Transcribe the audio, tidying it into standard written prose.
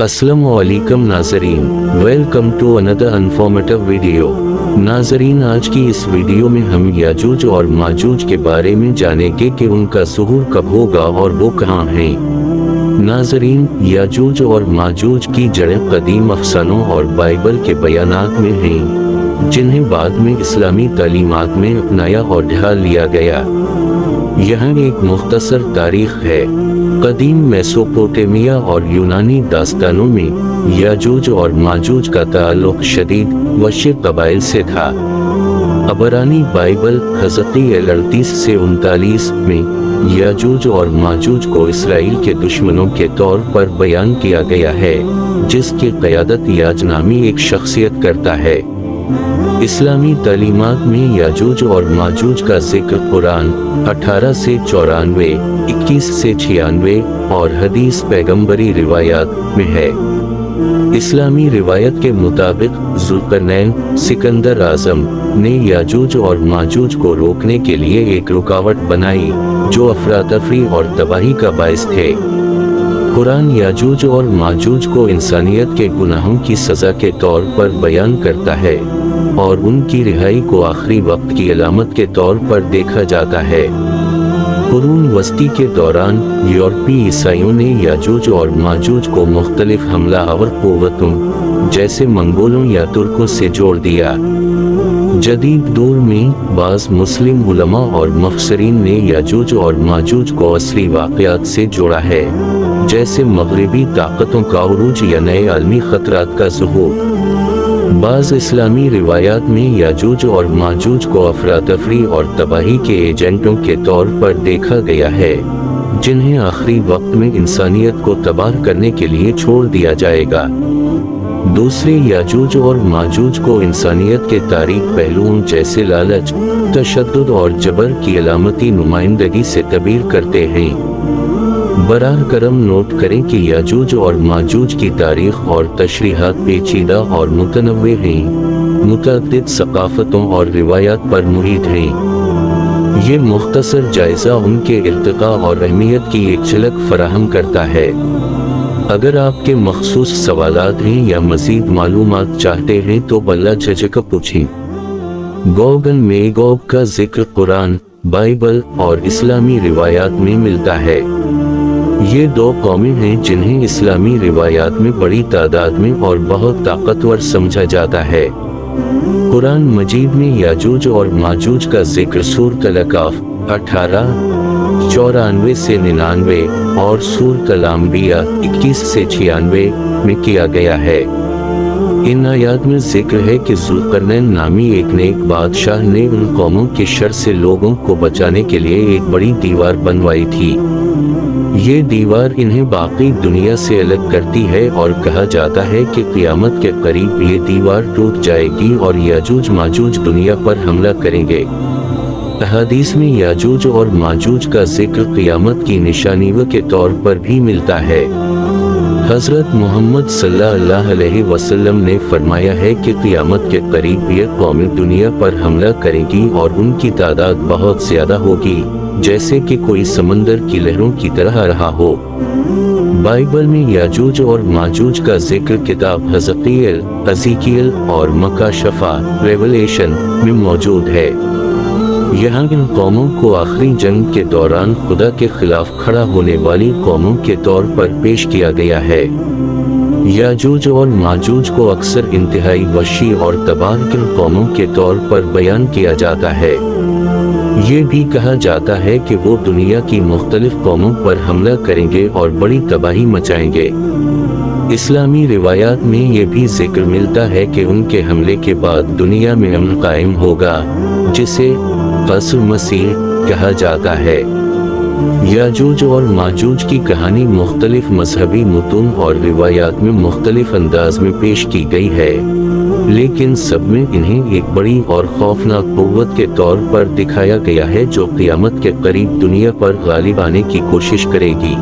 अस्सलाम वालेकुम नाज़रीन, welcome to another informative video. नाज़रीन, आज की इस वीडियो में हम याजूज और माजूज के बारे में जानेंगे कि उनका ज़ुहूर कब होगा और वो कहाँ हैं। नाज़रीन, याजूज और माजूज की जड़ें कदीम अफसानों और बाइबल के बयानात में हैं, जिन्हें बाद में इस्लामी तालीमात में अपनाया और ढाल लिया गया। यहाँ एक मुख्तसर तारीख है। कदीम मेसोपोटामिया और यूनानी दास्तानों में याजूज और माजूज का ताल्लुक शदीद वशी कबाइल से था। अबरानी बाइबल हज़क़ीएल 38 से 39 में याजूज और माजूज को इसराइल के दुश्मनों के तौर पर बयान किया गया है, जिसकी क़यादत याज नामी एक शख्सियत करता है। इस्लामी तालीमात में याजूज और माजूज का जिक्र कुरान 18 से 94, 21 से 96 और हदीस पैगंबरी रिवायात में है। इस्लामी रिवायत के मुताबिक ज़ुल्करनैन सिकंदर आज़म ने याजूज और माजूज को रोकने के लिए एक रुकावट बनाई, जो अफरातफरी और तबाही का बाइस थे। कुरान याजूज और माजूज को इंसानियत के गुनाहों की सज़ा के तौर पर बयान करता है और उनकी रिहाई को आखिरी वक्त की अलामत के तौर पर देखा जाता है। कुरून वस्ती के दौरान यूरोपीय ईसाइयों ने याजूज और माजूज को मुख्तलिफ हमलावर क़ुव्वतों जैसे मंगोलों या तुर्कों से जोड़ दिया। जदीद दौर में बाज़ मुस्लिम उलमा और मुफस्सिरीन ने याजूज और माजूज को असली वाक़यात से जोड़ा है, जैसे मगरिबी ताकतों का उरूज या नए आलमी ख़तरात का ज़ुहूर। बाज़ इस्लामी रिवायात में याजूज और माजूज को अफरातफरी और तबाही के एजेंटों के तौर पर देखा गया है, जिन्हें आखिरी वक्त में इंसानियत को तबाह करने के लिए छोड़ दिया जाएगा। दूसरे याजूज और माजूज को इंसानियत के तारीक पहलुओं जैसे लालच, तशद्दुद और जबर की अलामती नुमाइंदगी से तबीर करते हैं। बराह करम नोट करें कि याजूज और माजूज की तारीख और तशरीहात पेचीदा और मुतनव्वे हैं, मुतअद्दिद सकाफ़तों और रिवायात पर मुहित हैं। ये मुख्तसर जायज़ा उनके इर्तिक़ा और अहमियत की एक झलक फराहम करता है। अगर आपके मखसूस सवालात हैं या मज़ीद मालूमात चाहते हैं तो बला झिझक पूछें। गोग एंड मेगोग का जिक्र कुरान, बाइबल और इस्लामी रिवायात में मिलता है। ये दो कौमें हैं जिन्हें इस्लामी रिवायात में बड़ी तादाद में और बहुत ताकतवर समझा जाता है। कुरान मजीद में याजूज और माजूज का जिक्र सूरत अल-कहफ़ 18, 94 से 99 और सूरत अल-अंबिया 21 से 96 में किया गया है। इन आयात में जिक्र है कि ज़ुल्करनैन नामी एक नेक बादशाह ने उन कौमों के शर से लोगों को बचाने के लिए एक बड़ी दीवार बनवाई थी। ये दीवार इन्हें बाकी दुनिया से अलग करती है और कहा जाता है कि क़यामत के करीब ये दीवार टूट जाएगी और याजूज माजूज दुनिया पर हमला करेंगे। अहादीस में याजूज और माजूज का जिक्र क़यामत की निशानियों के तौर पर भी मिलता है। हज़रत मोहम्मद सल्लल्लाहु अलैहि वसल्लम ने फरमाया है कि क़यामत के करीब ये कौमें दुनिया पर हमला करेंगी और उनकी तादाद बहुत ज़्यादा होगी, जैसे कि कोई समंदर की लहरों की तरह रहा हो। बाइबल में याजूज और माजूज का जिक्र किताब हज़क़ीएल, एज़ेकिएल और मकाशफ़ा रेवलेशन में मौजूद है। यहाँ इन कौमों को आखिरी जंग के दौरान खुदा के खिलाफ खड़ा होने वाली कौमों के तौर पर पेश किया गया है। याजूज और माजूज को अक्सर इंतहाई वशी और तबाहकुन कौमों के तौर पर बयान किया जाता है। ये भी कहा जाता है कि वो दुनिया की मुख्तलिफ कौमों पर हमला करेंगे और बड़ी तबाही मचाएंगे। इस्लामी रिवायात में ये भी जिक्र मिलता है कि उनके हमले के बाद दुनिया में अमन कायम होगा, जिसे क़स्र मसीह कहा जाता है। याजूज और माजूज की कहानी मुख्तलिफ मजहबी मुतून और रिवायात में मुख्तलिफ अंदाज में पेश की गई है, लेकिन सब में इन्हें एक बड़ी और खौफनाक क़ुव्वत के तौर पर दिखाया गया है जो क़यामत के करीब दुनिया पर गालिब आने की कोशिश करेगी।